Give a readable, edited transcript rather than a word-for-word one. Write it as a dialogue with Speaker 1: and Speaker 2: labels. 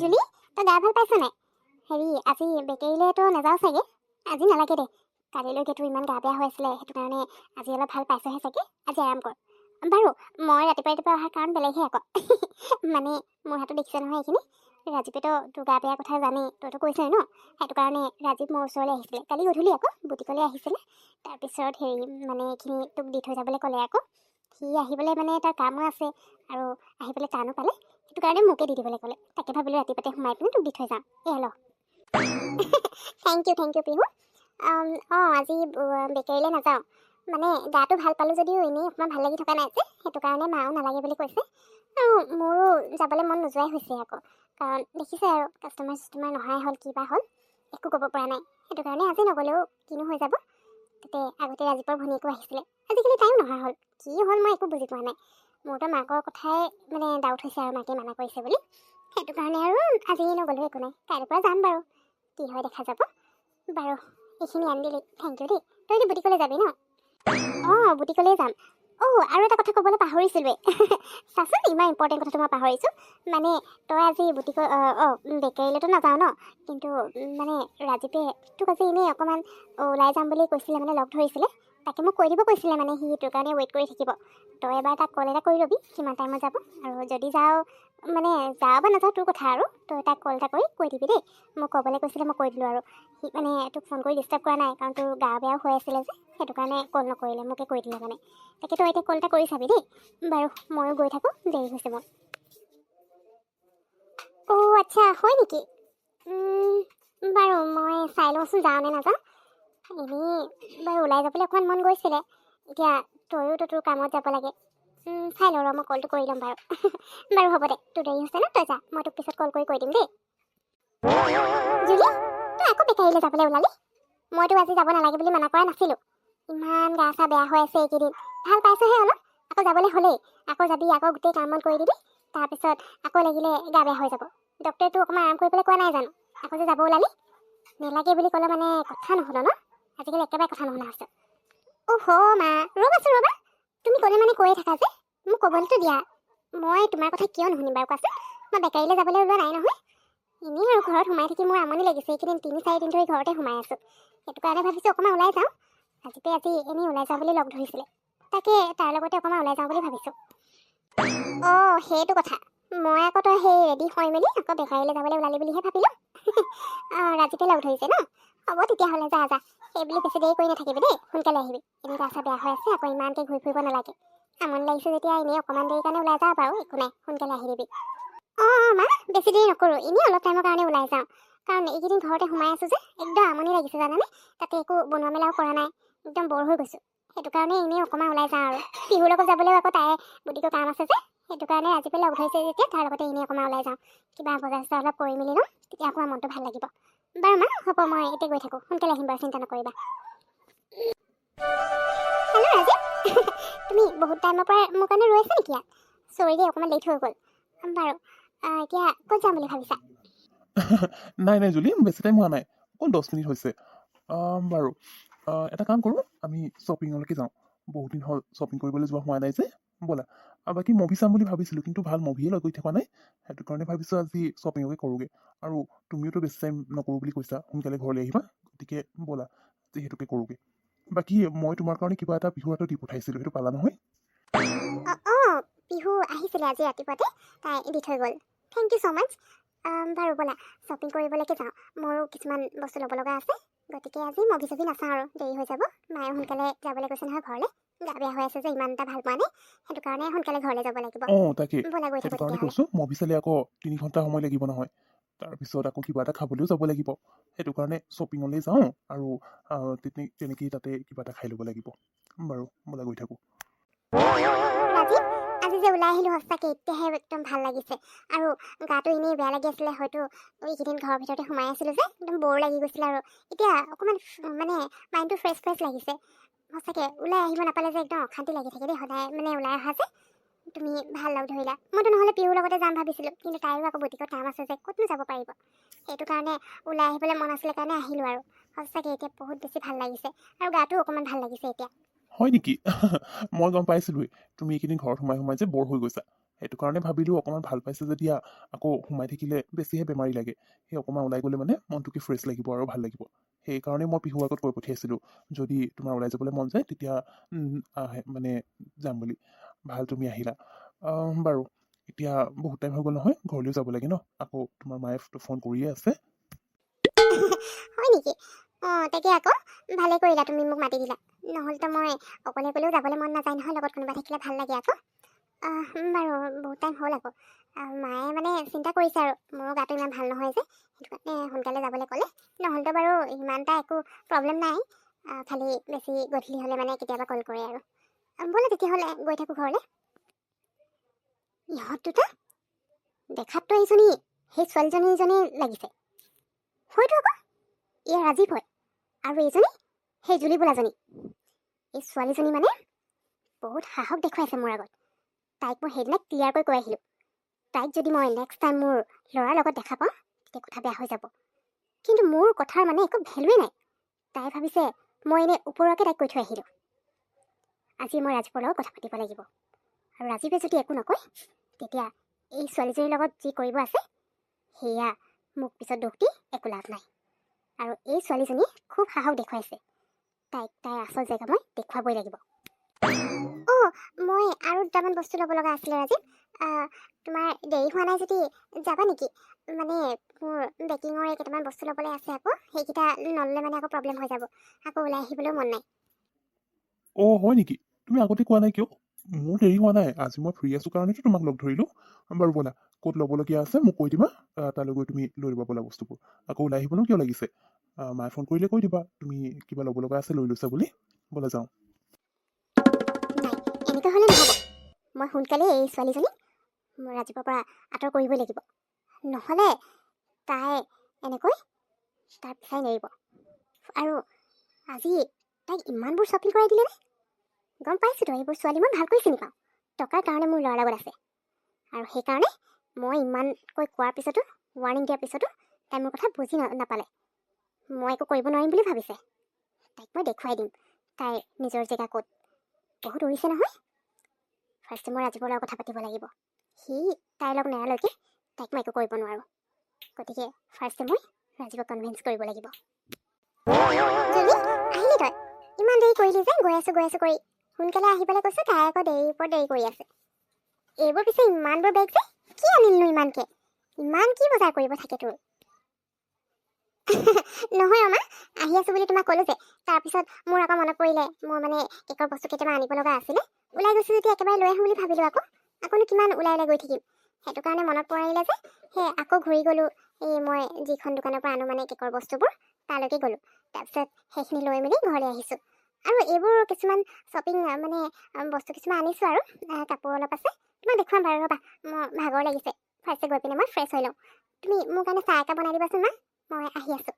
Speaker 1: জুলি, তই গা ভাল পাইছ নাই? হেৰি, আজি বেকেৰীলৈ তো নাযাওঁ চাগে? আজি নালাগে দে, কালিলৈকে তোৰ ইমান গা বেয়া হৈ আছিলে, সেইটো কাৰণে আজি অলপ ভাল পাইছহে চাগে। আজি আৰাম কৰ। বাৰু, মই ৰাতিপুৱা অহাৰ কাৰণ বেলেগহে আকৌ। মানে মোৰ হাতত দেখিছে নহয় এইখিনি। ৰাজীৱেতো তোৰ গা বেয়া কথা জানেই, তইতো কৈছই ন। সেইটো কাৰণে ৰাজীৱ মোৰ ওচৰলৈ আহিছিলে কালি গধূলি আকৌ, বুটিকলৈ আহিছিলে। তাৰপিছত হেৰি মানে এইখিনি তোক দি থৈ যাবলৈ ক'লে আকৌ। সি আহিবলৈ মানে তাৰ কামো আছে আৰু আহিবলৈ টানো পালে, সেইটো কাৰণে মোকে দি দিবলৈ ক'লে। তাকে ভাবিলোঁ ৰাতিপুৱাতে সোমাই পিনে তোক দি থৈ যাম। এয়া ল। Thank you Pihu. আজি বেকেৰীলৈ নাযাওঁ। মানে গাটো ভাল পালোঁ যদিও এনেই অকণমান ভাল লাগি থকা নাই যে, সেইটো কাৰণে মাও নালাগে বুলি কৈছে। আৰু মোৰো যাবলৈ মন নোযোৱাই হৈছে আকৌ, কাৰণ দেখিছে আৰু কাষ্টমাৰ নহাই হ'ল, কিবা হ'ল একো ক'ব পৰা নাই। সেইটো কাৰণে আজি নগ'লেও কিনো হৈ যাব। তাতে আগতে ৰাজীৱৰ ভনীয়েকো আহিছিলে, আজিকালি তাইও নহা হ'ল। কি হ'ল মই একো বুজি পোৱা নাই। মোৰতো মাকৰ কথাই মানে ডাউট হৈছে আৰু মাকে মানা কৰিছে বুলি। সেইটো কাৰণে আৰু আজি নগ'লেও একো নাই, কাইলৈৰ পৰা যাম বাৰু, কি হয় দেখা যাব। বাৰু এইখিনি আনি দিলি, থেংক ইউ দেই। তই এতিয়া বুটিকলৈ যাবি ন? বুটিকলৈ যাম। আৰু এটা কথা ক'বলৈ পাহৰিছিলোঁৱে। চাচোন, ইমান ইম্পৰ্টেণ্ট কথাটো মই পাহৰিছোঁ। মানে তই আজি বেকেৰীলৈতো নাযাওঁ ন, কিন্তু মানে ৰাজীৱে তোক আজি এনেই অকণমান ওলাই যাম বুলি কৈছিলে, মানে লগ ধৰিছিলে। তাকে মোক কৈ দিব কৈছিলে, মানে সি তোৰ কাৰণে ৱেইট কৰি থাকিব। তই এবাৰ তাক কল এটা কৰি ল'বি কিমান টাইমত যাব, আৰু যদি যাওঁ মানে যাওঁ বা নাযাওঁ তোৰ কথা আৰু। তই তাক কল এটা কৰি কৈ দিবি দেই। মোক ক'বলৈ কৈছিলে, মই কৈ দিলোঁ আৰু। সি মানে তোক ফোন কৰি ডিষ্টাৰ্ব কৰা নাই, কাৰণ তোৰ গা বেয়াও হৈ আছিলে যে, সেইটো কাৰণে কল নকৰিলে, মোকে কৈ দিলে মানে। তাকে তই এতিয়া কল এটা কৰি চাবি দেই। বাৰু ময়ো গৈ থাকোঁ, দেৰি হৈছে মোৰ। আচ্ছা, হয় নেকি? বাৰু মই চাই লওঁচোন যাওঁ নে নাযাওঁ। এনেই বাৰু ওলাই যাবলৈ অকণমান মন গৈছিলে। এতিয়া তইয়োতো তোৰ কামত যাব লাগে। চাই লওঁ ৰ, মই কলটো কৰি ল'ম বাৰু। বাৰু হ'ব দে, তোৰ দেৰি হৈছে ন, তই যা, মই তোক পিছত কল কৰি কৈ দিম দেই। জুলি, তই আকৌ বেকাৰীলৈ যাবলৈ ওলালি? মইতো আজি যাব নালাগে বুলি মানা কৰা নাছিলোঁ। ইমান গা চা বেয়া হৈ আছে এইকেইদিন, ভাল পাইছহে অলপ, আকৌ যাবলৈ হ'লেই। আকৌ যাবি, আকৌ গোটেই কাম বন কৰি দিবি, তাৰপিছত আকৌ লাগিলে গা বেয়া হৈ যাব। ডক্টৰেতো অকণমান আৰাম কৰিবলৈ কোৱা নাই জানো? আকৌ যে যাব ওলালি, নেলাগে বুলি ক'লে মানে কথা নুশুন ন? আজিকালি একেবাৰে কথা নুশুনা হৈছে। মা, ৰ'বা। তুমি ক'লে মানে কৈয়ে থাকা যে, মোক ক'বলৈতো দিয়া। মই তোমাৰ কথা কিয় নুশুনিম বাৰু কোৱাচোন? মই বেকাৰীলৈ যাবলৈ ওলোৱা নাই নহয়। এনেই আৰু ঘৰত সোমাই থাকি মোৰ আমনি লাগিছে। এইকেইদিন 3-4 দিন ধৰি ঘৰতে সোমাই আছোঁ। সেইটো কাৰণে ভাবিছোঁ অকণমান ওলাই যাওঁ। ৰাজীৱে আজি এনেই ওলাই যাওঁ বুলি লগ ধৰিছিলে, তাকে তাৰ লগতে অকণমান ওলাই যাওঁ বুলি ভাবিছোঁ। সেইটো কথা। মই আকৌ তই সেই ৰেডি হৈ মেলি আকৌ বেকাৰীলৈ যাবলৈ ওলালি বুলিহে ভাবিলোঁ। ৰাজীৱে লগ ধৰিছে ন? হ'ব তেতিয়াহ'লে, যা। সেইবুলি বেছি দেৰি কৰি নাথাকিবি দেই, সোনকালে আহিবি। এনেই গা চা বেয়া হৈ আছে, আকৌ ইমানকৈ ঘূৰি ফুৰিব নালাগে। আমনি লাগিছে যেতিয়া এনেই অকণমান দেৰি কাৰণে ওলাই যাওঁ বাৰু, একো নাই, সোনকালে আহি দিবি। মা, বেছি দেৰি নকৰোঁ, এনেই অলপ টাইমৰ কাৰণে ওলাই যাওঁ। কাৰণ এইকেইদিন ঘৰতে সোমাই আছোঁ যে, একদম আমনি লাগিছে জানানে? তাতে একো বনোৱা মেলাও কৰা নাই, একদম বৰ হৈ গৈছোঁ। সেইটো কাৰণে এনেই অকণমান ওলাই যাওঁ আৰু। পিহুৰ লগত যাবলৈও আকৌ তাই বুটিকৰ কাম আছে যে, সেইটো কাৰণে ৰাজীৱে লগ ধৰিছে যেতিয়া তাৰ লগতে এনেই অকণমান ওলাই যাওঁ। কিবা বজাৰ চজাৰ অলপ কৰি মেলি লওঁ, তেতিয়া অকণমান মনটো ভাল লাগিব। বাৰু মা, হ'ব, মই এতিয়া গৈ থাকোঁ, সোনকালে আহিম বাৰু, চিন্তা নকৰিবা। হেল্ল' ৰাজীৱ। তুমি বহুত টাইমৰ পৰা মোৰ কাৰণে ৰৈ আছা নেকি ইয়াত? চৰি দেই, অকণমান লেট হৈ গ'ল। বাৰু এতিয়া ক'ত যাম বুলি ভাবিছা?
Speaker 2: নাই জুলি, বেছি টাইম হোৱা নাই, অকল 10 মিনিট হৈছে। বাৰু এটা কাম কৰোঁ, আমি শ্বপিঙলৈকে যাওঁ। বহুত দিন হ'ল শ্বপিং কৰিবলৈ যোৱা হোৱা নাই যে, ব'লা। বাকী মুভি চাম বুলি ভাবিছিলোঁ, কিন্তু ভাল মুভিয়ে লৈ গৈ থকা নাই। সেইটো কাৰণে ভাবিছোঁ আজি শ্বপিঙকে কৰোঁগৈ। আৰু তুমিওতো বেছি টাইম নকৰোঁ বুলি কৈছা, সোনকালে ঘৰলৈ আহিবা, গতিকে ব'লা যিহেতুকে কৰোঁগৈ। বাকী মই তোমাৰ কাৰণে কিবা এটা বিহুৰ হাতত দি পঠাইছিলোঁ, সেইটো পালা নহয়?
Speaker 1: পিহু আহিছিলে আজি ৰাতিপুৱাতে, তাই দি থৈ গ'ল। থেংক ইউ ছ' মাছ। বাৰু ব'লা শ্বপিং কৰিবলৈকে যাওঁ, মোৰো কিছুমান বস্তু ল'ব লগা আছে। গতিকে আজি মুভি চভি নাচাওঁ আৰু, দেৰি হৈ যাব। মায়ে সোনকালে যাবলৈ কৈছে নহয় ঘৰলৈ, গা বেয়া হৈ আছে যে, ইমান এটা ভাল পোৱা নাই। সেইটো কাৰণে সোনকালে ঘৰলৈ যাব লাগিব।
Speaker 2: তাকে
Speaker 1: ব'লা গৈ
Speaker 2: সেইটো
Speaker 1: থাকোঁ
Speaker 2: কাৰণে
Speaker 1: তেতিয়াহ'লে।
Speaker 2: কৈছোঁ, মুভি চালে আকৌ 3 ঘণ্টা সময় লাগিব নহয়। তাৰপিছত আকৌ কিবা এটা খাবলৈও যাব লাগিব। সেইটো কাৰণে শ্বপিঙলৈ যাওঁ আৰু তেনেকেই তাতে কিবা এটা খাই ল'ব লাগিব। বাৰু ব'লা গৈ থাকোঁ।
Speaker 1: ৰাজীৱ, আজি যে ওলাই আহিলোঁ সঁচাকৈ এতিয়াহে একদম ভাল লাগিছে। আৰু গাটো এনেই বেয়া লাগি আছিলে, হয়তো এইকেইদিন ঘৰৰ ভিতৰতে সোমাই আছিলোঁ যে, একদম বৰ লাগি গৈছিলে। আৰু এতিয়া অকণমান মানে মাইণ্ডটো ফ্ৰেছ লাগিছে। সঁচাকৈ ওলাই আহিব নাপালে যে একদম অশান্তি লাগি থাকে দেই, সদায় মানে ওলাই অহা যে। তুমি ভাল লগ ধৰিলা। মইতো নহ'লে পিহুৰ লগতে যাম ভাবিছিলোঁ, কিন্তু তাইৰো আকৌ বুটিকত কাম আছে যে, ক'তনো যাব পাৰিব। সেইটো কাৰণে ওলাই আহিবলৈ মন আছিলে কাৰণে আহিলোঁ আৰু। সঁচাকৈ এতিয়া বহুত বেছি ভাল লাগিছে, আৰু গাটোও অকণমান ভাল লাগিছে এতিয়া।
Speaker 2: হয় নেকি? মই গম পাইছিলোঁৱেই তুমি এইকেইদিন ঘৰত সোমাই যে বৰ হৈ গৈছা। সেইটো কাৰণে ভাবিলোঁ অকণমান ভাল পাইছে যেতিয়া আকৌ সোমাই থাকিলে বেছিহে বেমাৰী লাগে, সেই অকণমান ওলাই গ'লে মানে মনটোকে ফ্ৰেছ লাগিব আৰু ভাল লাগিব। সেইকাৰণে মই পিহু আগত কৈ পঠিয়াইছিলোঁ যদি তোমাৰ ওলাই যাবলৈ মন যায় তেতিয়া মানে যাম বুলি। ভাল তুমি আহিলা। বাৰু এতিয়া বহুত টাইম হৈ গ'ল নহয়, ঘৰলৈও যাব লাগে ন, আকৌ তোমাৰ মায়ে ফোন কৰিয়ে আছে।
Speaker 1: হয় নেকি? তাকে আকৌ ভালে কৰিলা তুমি মোক মাতি দিলা, নহ'লেতো মই অকলে অকলেও যাবলৈ মন নাযায় নহয়, লগত কোনোবা থাকিলে ভাল লাগে আকৌ। বাৰু বহুত টাইম হ'ল আকৌ। মায়ে মানে চিন্তা কৰিছে আৰু মোৰো গাটো ইমান ভাল নহয় যে, সেইটো কাৰণে সোনকালে যাবলৈ ক'লে। নহ'লেতো বাৰু ইমান এটা একো প্ৰব্লেম নাই, খালি বেছি গধূলি হ'লে মানে কেতিয়াবা কল কৰে আৰু। ব'লে তেতিয়াহ'লে গৈ থাকোঁ ঘৰলৈ। ইহঁত দুটা দেখাততো এইজনী সেই ছোৱালীজনীজনী লাগিছে, হয়তো আকৌ এয়া ৰাজীৱ হয়, আৰু এইজনী সেই জুলি বোলাজনী। এই ছোৱালীজনী মানে বহুত সাহস দেখুৱাইছে মোৰ আগত। তাইক মই সেইদিনা ক্লিয়াৰকৈ কৈ আহিলোঁ, তাইক যদি মই নেক্সট টাইম মোৰ ল'ৰাৰ লগত দেখা পাওঁ তেতিয়া কথা বেয়া হৈ যাব। কিন্তু মোৰ কথাৰ মানে একো ভেলুৱে নাই। তাই ভাবিছে মই এনেই ওপৰকে তাইক কৈ থৈ আহিলোঁ। আজি মই ৰাজীৱৰ লগত কথা পাতিব লাগিব, আৰু ৰাজীৱে যদি একো নকয় তেতিয়া এই ছোৱালীজনীৰ লগত যি কৰিব আছে সেয়া মোক পিছত দুখ দি একো লাভ নাই। আৰু এই ছোৱালীজনী খুব সাহস দেখুৱাইছে, তাইক তাইৰ আচল জেগা মই দেখুৱাবই লাগিব। মই আৰু দুটামান বস্তু ল'ব লগা আছিলে ৰাজীৱ। তোমাৰ দেৰি হোৱা নাই যদি যাবা নেকি? মানে মোৰ বেকিঙৰ কেইটামান বস্তু ল'বলৈ আছে আকৌ, সেইকেইটা নল'লে মানে আকৌ প্ৰব্লেম হৈ যাব, আকৌ ওলাই আহিবলৈও মন নাই।
Speaker 2: হয় নেকি? তুমি আগতে কোৱা নাই কিয়? মোৰ দেৰি হোৱা নাই, আজি মই ফ্ৰী আছোঁ কাৰণেতো তোমাক লগ ধৰিলোঁ। বাৰু ব'লা, ক'ত ল'বলগীয়া আছে মোক কৈ দিবা, তালৈ গৈ তুমি লৈ ল'বা ব'লা বস্তুবোৰ। আকৌ ওলাই আহিবনো কিয় লাগিছে? মায়ে ফোন কৰিলে কৈ দিবা তুমি কিবা ল'ব লগা আছে লৈ লৈছা বুলি। ব'লা যাওঁ।
Speaker 1: নাই, এনেকৈ হ'লে নহ'ব। মই সোনকালে এই ছোৱালীজনীক মই ৰাজীৱৰ পৰা আঁতৰ কৰিবই লাগিব, নহ'লে তাই এনেকৈ তাৰ পিছাই নেৰিব। আৰু আজি তাইক ইমানবোৰ শ্বপিং কৰাই দিলেনে? গম পাইছোঁতো এইবোৰ ছোৱালী মই ভালকৈ চিনি পাওঁ। টকাৰ কাৰণে মোৰ ল'ৰাৰ লগত আছে, আৰু সেইকাৰণে মই ইমানকৈ কোৱাৰ পিছতো, ৱাৰ্ণিং দিয়াৰ পিছতো তাই মোৰ কথা বুজি নাপালে। মই একো কৰিব নোৱাৰিম বুলি ভাবিছে। তাইক মই দেখুৱাই দিম তাইৰ নিজৰ জেগা ক'ত। বহুত উৰিছে নহয়। ফাৰ্ষ্টে মই ৰাজীৱৰ লগত কথা পাতিব লাগিব, সি তাইৰ লগ নেৰালৈকে তাইক মই একো কৰিব নোৱাৰোঁ। গতিকে ফাৰ্ষ্টে মই ৰাজীৱক কনভিন্স কৰিব লাগিব। জুলি, আহিলি তই? ইমান দেৰি কৰিলি যে, গৈ আছোঁ কৰি সোনকালে আহিবলৈ কৈছোঁ, তাই আকৌ দেৰিৰ ওপৰত দেৰি কৰি আছে। এইবোৰ পিছে ইমানবোৰ বেগ যে, কি আনিলনো ইমানকে? ইমান কি বজাৰ কৰিব থাকে তোৰ? নহয় অমা, আহি আছোঁ বুলি তোমাক ক'লোঁ যে, তাৰপিছত মোৰ আকৌ মনত পৰিলে মোৰ মানে কেকৰ বস্তু কেইটামান আনিব লগা আছিলে। ওলাই গৈছোঁ যদি একেবাৰে লৈ আহোঁ বুলি ভাবিলোঁ আকৌনো কিমান ওলাই গৈ থাকিম। সেইটো কাৰণে মনত পৰিলে যে সেই আকৌ ঘূৰি গ'লোঁ, এই মই যিখন দোকানৰ পৰা আনো মানে কেকৰ বস্তুবোৰ তালৈকে গ'লোঁ। তাৰপিছত সেইখিনি লৈ মেলি ঘৰলৈ আহিছোঁ। আৰু এইবোৰ কিছুমান শ্বপিং মানে বস্তু কিছুমান আনিছোঁ আৰু কাপোৰ অলপ আছে, তোমাক দেখুৱাম বাৰু ৰ'বা। মোৰ ভাগৰ লাগিছে, ফাৰ্ষ্টে গৈ পিনে মই ফ্ৰেছ হৈ লওঁ। তুমি মোৰ কাৰণে চাহ একাপ বনাই দিবাচোন মা, মই আহি আছোঁ।